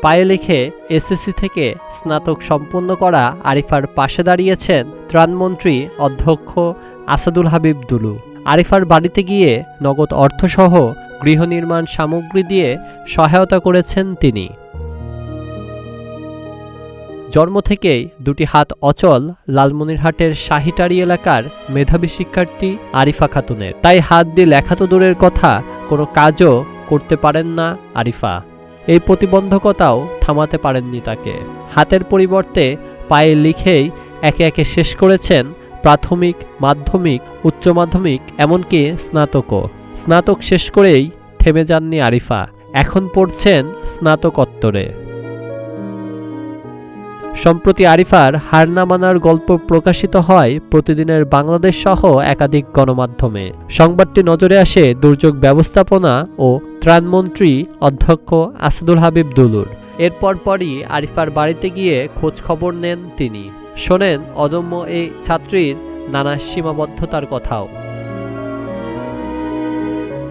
পায়ে লিখে এসএসসি থেকে স্নাতক সম্পন্ন করা আরিফার পাশে দাঁড়িয়েছেন ত্রাণমন্ত্রী অধ্যক্ষ আসাদুল হাবিব দুলু। আরিফার বাড়িতে গিয়ে নগদ অর্থসহ গৃহ নির্মাণ সামগ্রী দিয়ে সহায়তা করেছেন তিনি। জন্ম থেকেই দুটি হাত অচল লালমনিরহাটের শাহিটারি এলাকার মেধাবী শিক্ষার্থী আরিফা খাতুনের। তাই হাত দিয়ে লেখা তো দূরের কথা, কোনো কাজও করতে পারেন না আরিফা। এই প্রতিবন্ধকতাও থামাতে পারেননি তাকে। হাতের পরিবর্তে পায়ে লিখেই একে একে শেষ করেছেন প্রাথমিক, মাধ্যমিক, উচ্চ মাধ্যমিক, এমনকি স্নাতকও। স্নাতক শেষ করেই থেমে যাননি আরিফা, এখন পড়ছেন স্নাতকোত্তরে। সম্প্রতি আরিফার হার না মানার গল্প প্রকাশিত হয় প্রতিদিনের বাংলাদেশ সহ একাধিক গণমাধ্যমে। সংবাদটি নজরে আসে দুর্যোগ ব্যবস্থাপনা ও ত্রাণমন্ত্রী অধ্যক্ষ আসাদুল হাবিব দুলুর। এরপর পরই আরিফার বাড়িতে গিয়ে খোঁজ খবর নেন তিনি। শোনেন অদম্য এই ছাত্রীর নানা সীমাবদ্ধতার কথাও।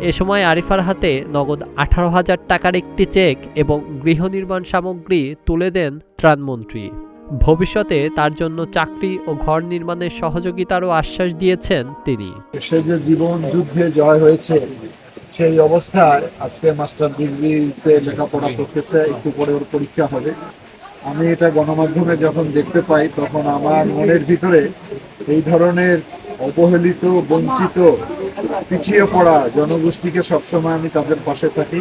এ সময় আরিফার হাতে নগদ 18,000 টাকার একটি চেক এবং গৃহ নির্মাণ সামগ্রী তুলে দেন ত্রাণমন্ত্রী। ভবিষ্যতে তার জন্য চাকরি ও ঘর নির্মাণের সহযোগিতারও আশ্বাস দিয়েছেন তিনি। সে যে জীবন যুদ্ধে জয় হয়েছে, সেই অবস্থায় আজকে মাস্টার ডিগ্রিতে লেখাপড়া করতেছে, একটু পরে ওর পরীক্ষা হবে। আমি এটা গণমাধ্যমে যখন দেখতে পাই তখন আমার মনের ভিতরে এই ধরনের অবহেলিত, বঞ্চিত, পিছিয়ে পড়া জনগোষ্ঠীকে সবসময় আমি তাদের পাশে থাকি।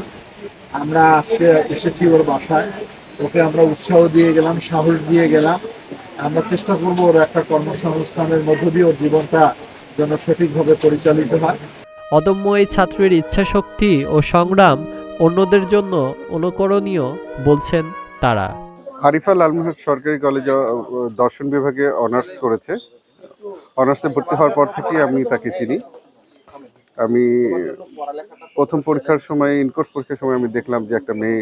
আমরা আজকে এসেছি ওর বাসায়, ওকে আমরা উৎসাহ দিয়ে গেলাম, সাহস দিয়ে গেলাম। আমরা চেষ্টা করবো ওর একটা কর্মসংস্থানের মধ্য দিয়ে ওর জীবনটা যেন সঠিকভাবে পরিচালিত হয়। অদম্য এই ছাত্রীর ইচ্ছাশক্তি ও সংগ্রাম অন্যদের জন্য অনুকরণীয় বলছেন তারা। আরিফা লালমনিরহাট সরকারি কলেজে দর্শন বিভাগে অনার্স করেছে। অনার্সে ভর্তি হওয়ার পর থেকেই আমি তাকে চিনি। আমি প্রথম পরীক্ষার সময়, ইনকোর্স পরীক্ষার সময় আমি দেখলাম যে একটা মেয়ে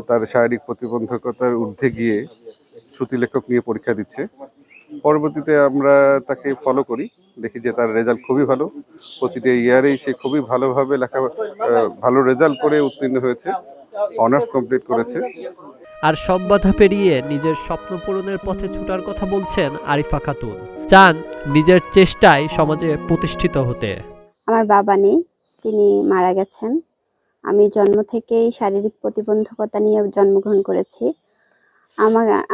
তার শারীরিক প্রতিবন্ধকতার ঊর্ধ্বে গিয়ে শ্রুতিলেখক নিয়ে পরীক্ষা দিচ্ছে। পরবর্তীতে আমরা তাকে ফলো করি, দেখি যে তার রেজাল্ট খুবই ভালো। প্রতিটা ইয়ারেই সে খুবই ভালোভাবে ভালো রেজাল্ট করে উত্তীর্ণ হয়েছে, অনার্স কমপ্লিট করেছে। আর সব বাধা পেরিয়ে নিজের স্বপ্ন পূরণের পথে ছুটার কথা বলছেন আরিফা খাতুন। চান নিজের চেষ্টায় সমাজে প্রতিষ্ঠিত হতে। আমার বাবা নেই, তিনি মারা গেছেন। আমি জন্ম থেকেই শারীরিক প্রতিবন্ধকতা নিয়ে জন্মগ্রহণ করেছি।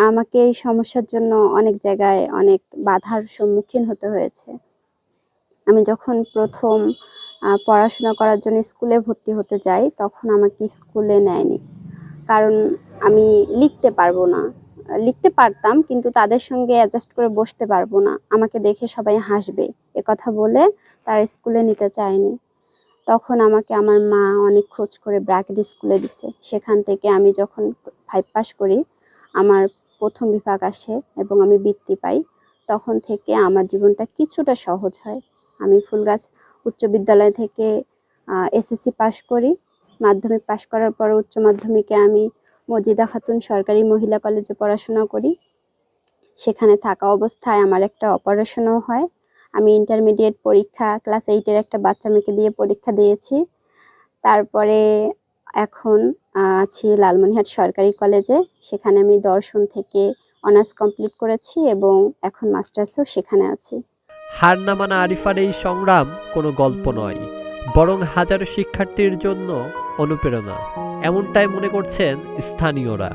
আমাকে এই সমস্যার জন্য অনেক জায়গায় অনেক বাধার সম্মুখীন হতে হয়েছে। আমি যখন প্রথম পড়াশোনা করার জন্য স্কুলে ভর্তি হতে যাই, তখন আমাকে স্কুলে নেয়নি, কারণ আমি লিখতে পারবো না। লিখতে পারতাম, কিন্তু তাদের সঙ্গে অ্যাডজাস্ট করে বসতে পারবো না, আমাকে দেখে সবাই হাসবে, কথা বলে তারা স্কুলে নিতে চায়নি। তখন আমাকে আমার মা অনেক খোঁজ করে ব্র্যাকেট স্কুলে দিছে। সেখান থেকে আমি যখন 5 পাস করি, আমার প্রথম বিভাগ আসে এবং আমি বৃত্তি পাই। তখন থেকে আমার জীবনটা কিছুটা সহজ হয়। আমি ফুলগাছ উচ্চ বিদ্যালয় থেকে এসএসসি পাস করি। মাধ্যমিক পাস করার পর উচ্চ মাধ্যমিকে আমি মজিদা খাতুন সরকারি মহিলা কলেজে পড়াশোনা করি। সেখানে থাকা অবস্থায় আমার একটা অপারেশনও হয়। আমি ইন্টারমিডিয়েট পরীক্ষা ক্লাস 8-এর একটা বাচ্চা মেয়েকে দিয়ে পরীক্ষা দিয়েছি। তারপরে এখন আছি লালমনিরহাট সরকারি কলেজে। সেখানে আমি দর্শন থেকে অনার্স কমপ্লিট করেছি এবং এখন মাস্টার্সও সেখানে আছি। হার না মানা আরিফার এই সংগ্রাম কোনো গল্প নয়, বরং হাজারো শিক্ষার্থীর জন্য অনুপ্রেরণা, এমনটাই মনে করছেন স্থানীয়রা।